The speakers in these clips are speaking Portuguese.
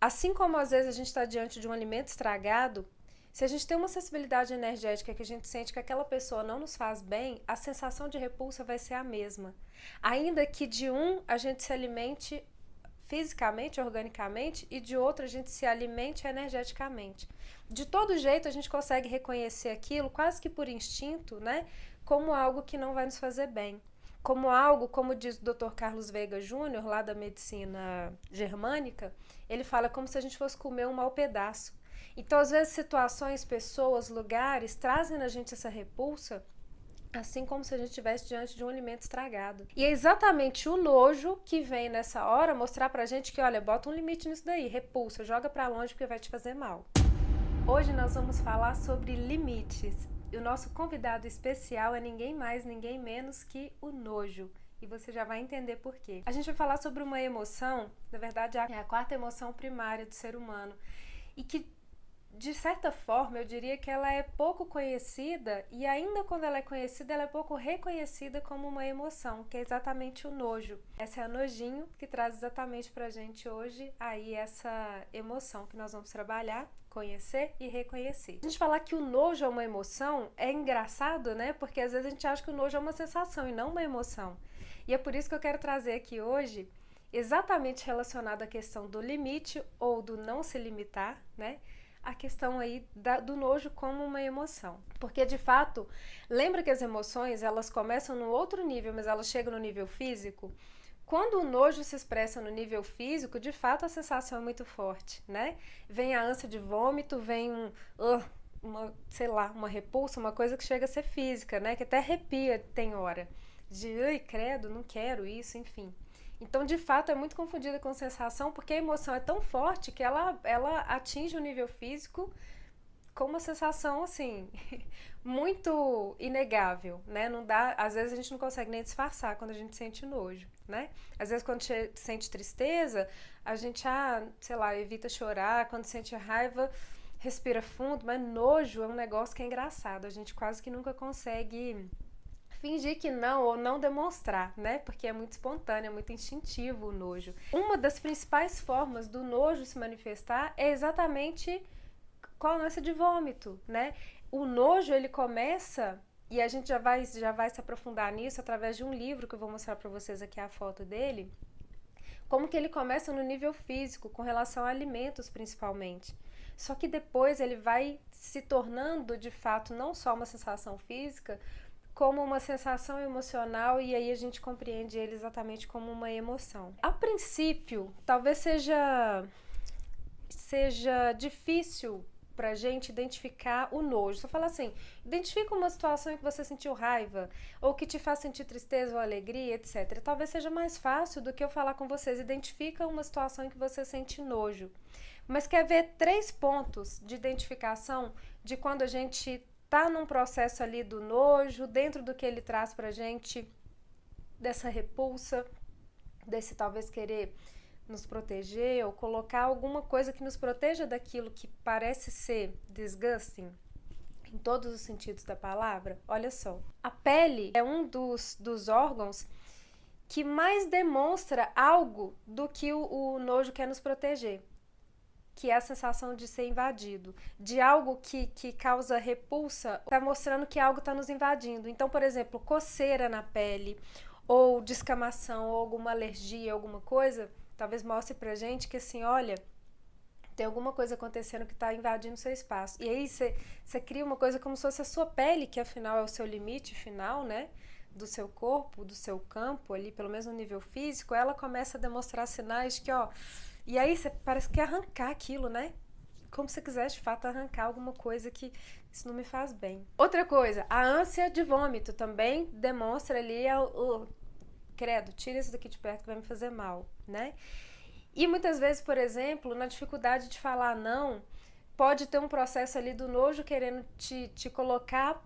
Assim como às vezes a gente está diante de um alimento estragado, se a gente tem uma sensibilidade energética que a gente sente que aquela pessoa não nos faz bem, a sensação de repulsa vai ser a mesma. Ainda que de um a gente se alimente fisicamente, organicamente, e de outro a gente se alimente energeticamente. De todo jeito a gente consegue reconhecer aquilo quase que por instinto, né, como algo que não vai nos fazer bem. Como algo, como diz o Dr. Carlos Veiga Júnior, lá da medicina germânica, ele fala como se a gente fosse comer um mau pedaço. Então, às vezes, situações, pessoas, lugares trazem na gente essa repulsa, assim como se a gente estivesse diante de um alimento estragado. E é exatamente o nojo que vem nessa hora mostrar pra gente que, olha, bota um limite nisso daí, repulsa, joga pra longe porque vai te fazer mal. Hoje nós vamos falar sobre limites. E o nosso convidado especial é ninguém mais, ninguém menos que o nojo. E você já vai entender por quê. A gente vai falar sobre uma emoção, na verdade é a quarta emoção primária do ser humano, e que de certa forma, eu diria que ela é pouco conhecida e ainda quando ela é conhecida, ela é pouco reconhecida como uma emoção, que é exatamente o nojo. Essa é a Nojinho, que traz exatamente pra gente hoje aí essa emoção que nós vamos trabalhar, conhecer e reconhecer. A gente falar que o nojo é uma emoção é engraçado, né? Porque às vezes a gente acha que o nojo é uma sensação e não uma emoção. E é por isso que eu quero trazer aqui hoje, exatamente relacionado à questão do limite ou do não se limitar, né? A questão aí do nojo como uma emoção. Porque, de fato, lembra que as emoções, elas começam no outro nível, mas elas chegam no nível físico? Quando o nojo se expressa no nível físico, de fato a sensação é muito forte, né? Vem a ânsia de vômito, vem uma repulsa, uma coisa que chega a ser física, né? Que até arrepia, tem hora. De, ai, credo, não quero isso, enfim. Então, de fato, é muito confundida com sensação, porque a emoção é tão forte que ela atinge o nível físico com uma sensação, assim, muito inegável, né? Não dá, às vezes a gente não consegue nem disfarçar quando a gente sente nojo, né? Às vezes quando sente tristeza, a gente, sei lá, evita chorar, quando sente raiva, respira fundo, mas nojo é um negócio que é engraçado, a gente quase que nunca consegue fingir que não ou não demonstrar, né? Porque é muito espontâneo, é muito instintivo o nojo. Uma das principais formas do nojo se manifestar é exatamente com a ânsia de vômito, né? O nojo, ele começa, e a gente já vai se aprofundar nisso através de um livro que eu vou mostrar para vocês aqui a foto dele, como que ele começa no nível físico, com relação a alimentos principalmente. Só que depois ele vai se tornando, de fato, não só uma sensação física, como uma sensação emocional, e aí a gente compreende ele exatamente como uma emoção. A princípio, talvez seja difícil pra gente identificar o nojo. Só fala assim, identifica uma situação em que você sentiu raiva, ou que te faz sentir tristeza ou alegria, etc. Talvez seja mais fácil do que eu falar com vocês. Identifica uma situação em que você sente nojo. Mas quer ver 3 pontos de identificação de quando a gente tá num processo ali do nojo, dentro do que ele traz pra gente, dessa repulsa, desse talvez querer nos proteger ou colocar alguma coisa que nos proteja daquilo que parece ser disgusting, em todos os sentidos da palavra. Olha só, a pele é um dos órgãos que mais demonstra algo do que o nojo quer nos proteger, que é a sensação de ser invadido, de algo que causa repulsa, está mostrando que algo está nos invadindo. Então, por exemplo, coceira na pele, ou descamação, ou alguma alergia, alguma coisa, talvez mostre pra gente que assim, olha, tem alguma coisa acontecendo que está invadindo o seu espaço. E aí você cria uma coisa como se fosse a sua pele, que afinal é o seu limite final, né? Do seu corpo, do seu campo ali, pelo menos no nível físico, ela começa a demonstrar sinais que, ó, e aí você parece que quer arrancar aquilo, né? Como se quisesse de fato arrancar alguma coisa que isso não me faz bem. Outra coisa, a ânsia de vômito também demonstra ali credo, tira isso daqui de perto que vai me fazer mal, né? E muitas vezes, por exemplo, na dificuldade de falar não, pode ter um processo ali do nojo querendo te colocar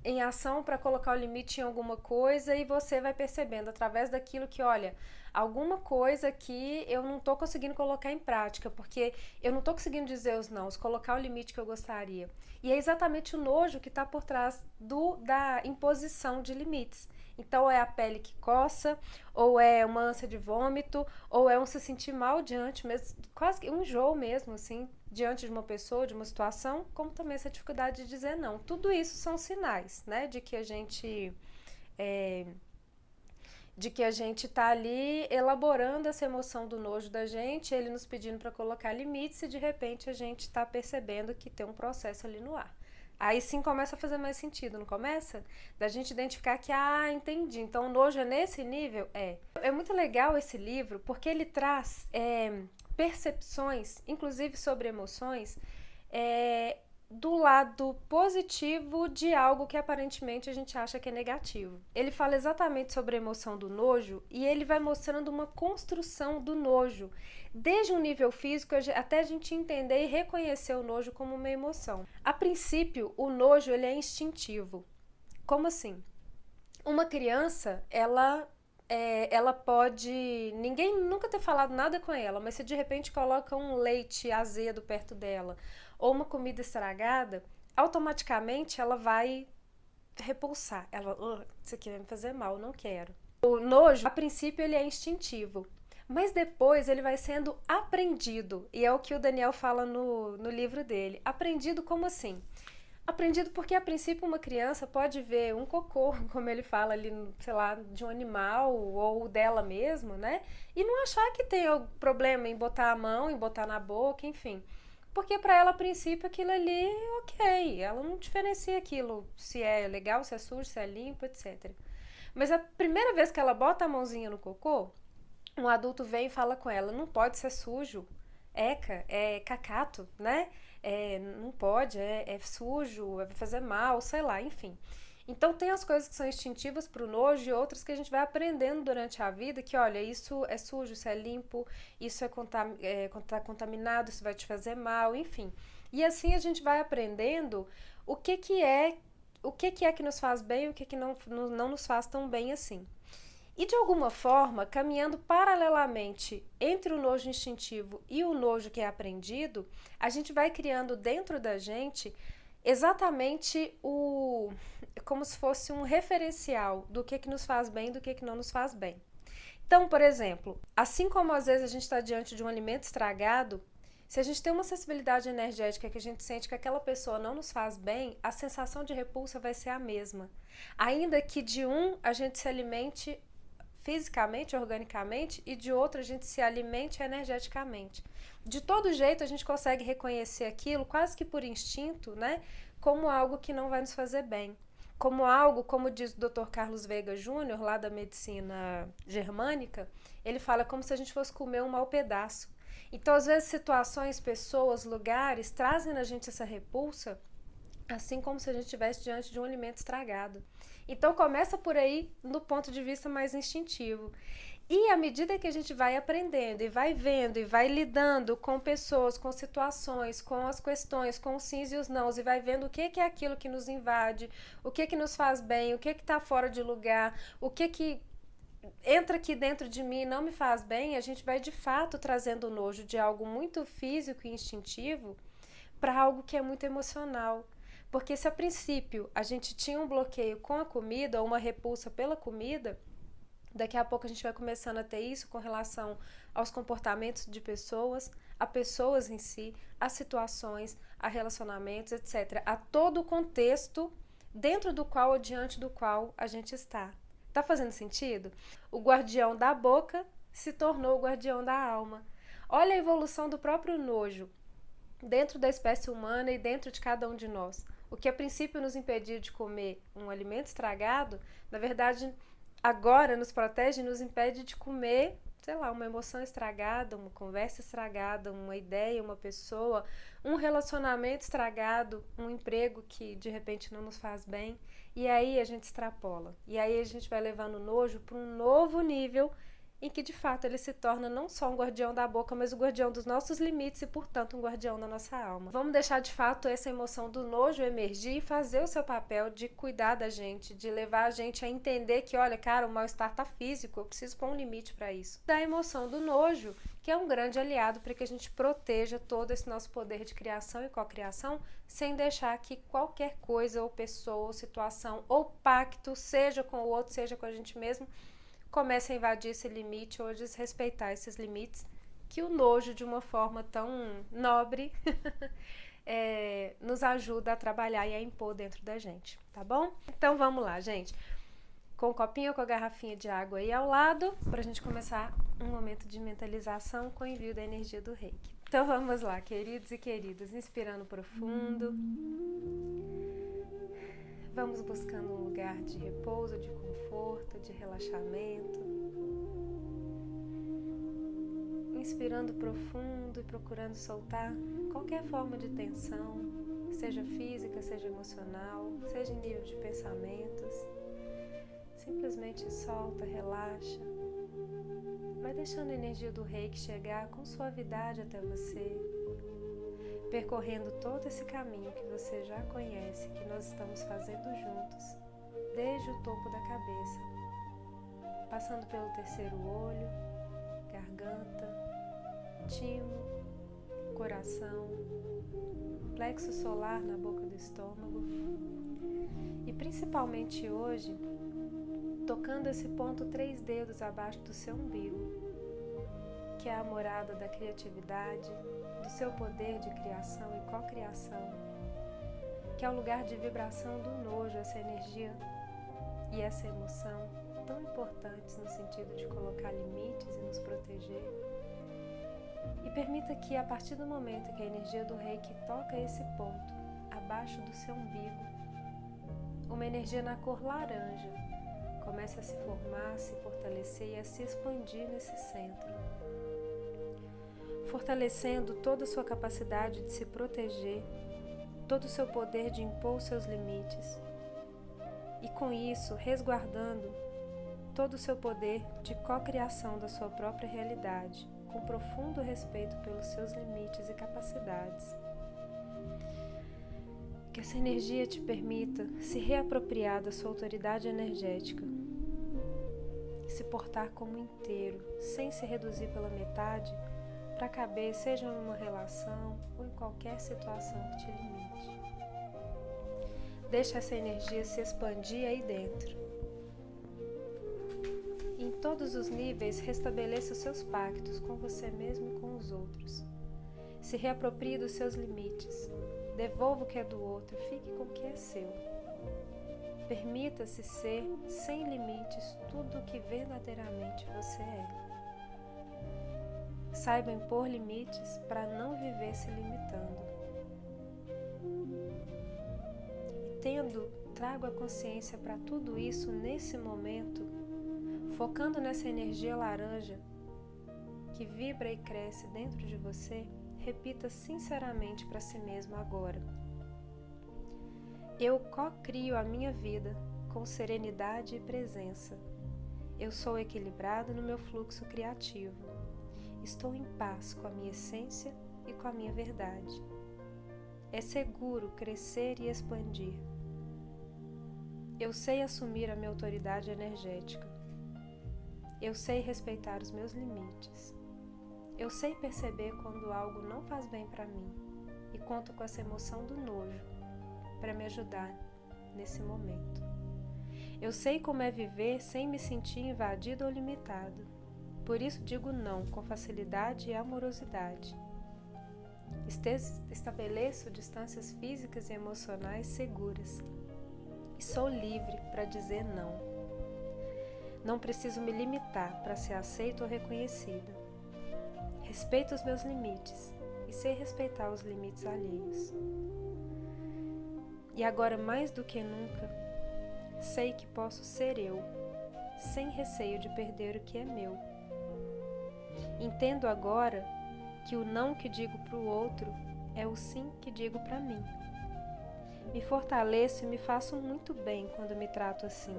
em ação para colocar o limite em alguma coisa, e você vai percebendo através daquilo que, olha, alguma coisa que eu não tô conseguindo colocar em prática, porque eu não tô conseguindo dizer os nãos, colocar o limite que eu gostaria. E é exatamente o nojo que está por trás da imposição de limites. Então é a pele que coça, ou é uma ânsia de vômito, ou é um se sentir mal diante mesmo, quase que um enjoo mesmo, assim, diante de uma pessoa, de uma situação, como também essa dificuldade de dizer não. Tudo isso são sinais, né, é, de que a gente está ali elaborando essa emoção do nojo da gente, ele nos pedindo para colocar limites e de repente a gente está percebendo que tem um processo ali no ar. Aí sim começa a fazer mais sentido, não começa? Da gente identificar que, entendi, então o nojo é nesse nível? É muito legal esse livro porque ele traz percepções, inclusive sobre emoções, do lado positivo de algo que aparentemente a gente acha que é negativo. Ele fala exatamente sobre a emoção do nojo e ele vai mostrando uma construção do nojo, desde um nível físico até a gente entender e reconhecer o nojo como uma emoção. A princípio, o nojo ele é instintivo. Como assim? Uma criança, ela pode ninguém nunca ter falado nada com ela, mas se de repente coloca um leite azedo perto dela ou uma comida estragada, automaticamente ela vai repulsar. Ela, isso aqui vai me fazer mal, não quero. O nojo, a princípio, ele é instintivo, mas depois ele vai sendo aprendido, e é o que o Daniel fala no livro dele. Aprendido como assim? Aprendido porque, a princípio, uma criança pode ver um cocô, como ele fala ali, sei lá, de um animal ou dela mesma, né? E não achar que tem algum problema em botar a mão, em botar na boca, enfim. Porque para ela, a princípio, aquilo ali é ok. Ela não diferencia aquilo, se é legal, se é sujo, se é limpo, etc. Mas a primeira vez que ela bota a mãozinha no cocô, um adulto vem e fala com ela, não pode ser sujo, eca, é cacato, né? Não pode, é sujo, vai fazer mal, sei lá, enfim. Então tem as coisas que são instintivas para o nojo e outras que a gente vai aprendendo durante a vida, que olha, isso é sujo, isso é limpo, isso tá contaminado, isso vai te fazer mal, enfim. E assim a gente vai aprendendo o que nos faz bem e o que não nos faz tão bem assim. E de alguma forma, caminhando paralelamente entre o nojo instintivo e o nojo que é aprendido, a gente vai criando dentro da gente exatamente como se fosse um referencial do que nos faz bem e do que não nos faz bem. Então, por exemplo, assim como às vezes a gente está diante de um alimento estragado, se a gente tem uma sensibilidade energética que a gente sente que aquela pessoa não nos faz bem, a sensação de repulsa vai ser a mesma. Ainda que de um a gente se alimente fisicamente, organicamente, e de outro a gente se alimente energeticamente. De todo jeito, a gente consegue reconhecer aquilo quase que por instinto, né? Como algo que não vai nos fazer bem. Como algo, como diz o Dr. Carlos Veiga Júnior, lá da medicina germânica, ele fala como se a gente fosse comer um mau pedaço. Então, às vezes, situações, pessoas, lugares trazem na gente essa repulsa, assim como se a gente estivesse diante de um alimento estragado. Então começa por aí no ponto de vista mais instintivo. E à medida que a gente vai aprendendo e vai vendo e vai lidando com pessoas, com situações, com as questões, com os sims e os nãos, e vai vendo o que é aquilo que nos invade, o que nos faz bem, o que está fora de lugar, o que entra aqui dentro de mim e não me faz bem, a gente vai de fato trazendo o nojo de algo muito físico e instintivo para algo que é muito emocional. Porque se a princípio a gente tinha um bloqueio com a comida ou uma repulsa pela comida, daqui a pouco a gente vai começando a ter isso com relação aos comportamentos de pessoas, a pessoas em si, a situações, a relacionamentos, etc. A todo o contexto dentro do qual ou diante do qual a gente está. Tá fazendo sentido? O guardião da boca se tornou o guardião da alma. Olha a evolução do próprio nojo dentro da espécie humana e dentro de cada um de nós. O que a princípio nos impedia de comer um alimento estragado, na verdade, agora nos protege e nos impede de comer, sei lá, uma emoção estragada, uma conversa estragada, uma ideia, uma pessoa, um relacionamento estragado, um emprego que de repente não nos faz bem. E aí a gente extrapola. E aí a gente vai levando o nojo para um novo nível em que de fato ele se torna não só um guardião da boca, mas o guardião dos nossos limites e, portanto, um guardião da nossa alma. Vamos deixar de fato essa emoção do nojo emergir e fazer o seu papel de cuidar da gente, de levar a gente a entender que, olha, cara, o mal-estar tá físico, eu preciso pôr um limite para isso. Da emoção do nojo, que é um grande aliado para que a gente proteja todo esse nosso poder de criação e cocriação, sem deixar que qualquer coisa ou pessoa ou situação ou pacto, seja com o outro, seja com a gente mesmo, comece a invadir esse limite ou a desrespeitar esses limites que o nojo, de uma forma tão nobre, nos ajuda a trabalhar e a impor dentro da gente, tá bom? Então vamos lá, gente. Com o copinho ou com a garrafinha de água aí ao lado, para a gente começar um momento de mentalização com o envio da energia do Reiki. Então vamos lá, queridos e queridas, inspirando profundo. Vamos buscando um lugar de repouso, de conforto, de relaxamento. Inspirando profundo e procurando soltar qualquer forma de tensão, seja física, seja emocional, seja em nível de pensamentos. Simplesmente solta, relaxa. Vai deixando a energia do Reiki chegar com suavidade até você, percorrendo todo esse caminho que você já conhece, que nós estamos fazendo juntos, desde o topo da cabeça, passando pelo terceiro olho, garganta, timo, coração, plexo solar na boca do estômago e principalmente hoje, tocando esse ponto 3 dedos abaixo do seu umbigo, que é a morada da criatividade, do seu poder de criação e cocriação, que é o lugar de vibração do nojo, essa energia e essa emoção tão importantes no sentido de colocar limites e nos proteger. E permita que, a partir do momento que a energia do Reiki toca esse ponto, abaixo do seu umbigo, uma energia na cor laranja comece a se formar, a se fortalecer e a se expandir nesse centro, fortalecendo toda a sua capacidade de se proteger, todo o seu poder de impor os seus limites e, com isso, resguardando todo o seu poder de cocriação da sua própria realidade, com profundo respeito pelos seus limites e capacidades. Que essa energia te permita se reapropriar da sua autoridade energética, se portar como inteiro, sem se reduzir pela metade, para caber seja em uma relação ou em qualquer situação que te limite. Deixa essa energia se expandir aí dentro. Em todos os níveis, restabeleça os seus pactos com você mesmo e com os outros. Se reaproprie dos seus limites. Devolva o que é do outro, fique com o que é seu. Permita-se ser, sem limites, tudo o que verdadeiramente você é. Saiba impor limites para não viver se limitando. E trago a consciência para tudo isso nesse momento, focando nessa energia laranja que vibra e cresce dentro de você, repita sinceramente para si mesmo agora. Eu co-crio a minha vida com serenidade e presença. Eu sou equilibrado no meu fluxo criativo. Estou em paz com a minha essência e com a minha verdade. É seguro crescer e expandir. Eu sei assumir a minha autoridade energética. Eu sei respeitar os meus limites. Eu sei perceber quando algo não faz bem para mim e conto com essa emoção do nojo para me ajudar nesse momento. Eu sei como é viver sem me sentir invadido ou limitado. Por isso digo não com facilidade e amorosidade. Estabeleço distâncias físicas e emocionais seguras. E sou livre para dizer não. Não preciso me limitar para ser aceita ou reconhecida. Respeito os meus limites e sei respeitar os limites alheios. E agora, mais do que nunca, sei que posso ser eu, sem receio de perder o que é meu. Entendo agora que o não que digo para o outro é o sim que digo para mim. Me fortaleço e me faço muito bem quando me trato assim,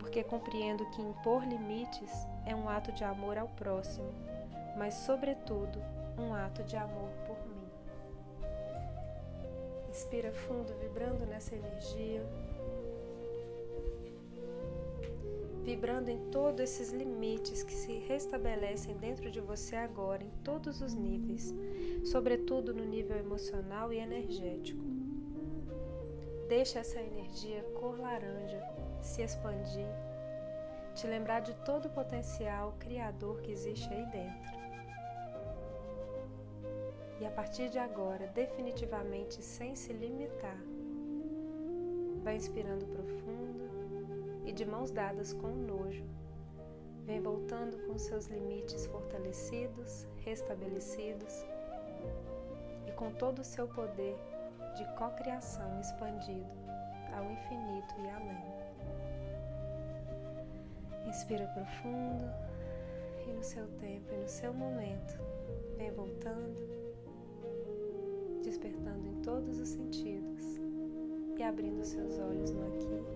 porque compreendo que impor limites é um ato de amor ao próximo, mas, sobretudo, um ato de amor por mim. Inspira fundo, vibrando nessa energia, vibrando em todos esses limites que se restabelecem dentro de você agora, em todos os níveis, sobretudo no nível emocional e energético. Deixa essa energia cor laranja se expandir, te lembrar de todo o potencial criador que existe aí dentro. E a partir de agora, definitivamente sem se limitar, vai inspirando profundo e de mãos dadas com o nojo, vem voltando com seus limites fortalecidos, restabelecidos e com todo o seu poder de cocriação expandido ao infinito e além. Inspira profundo e no seu tempo e no seu momento vem voltando, despertando em todos os sentidos e abrindo seus olhos no aqui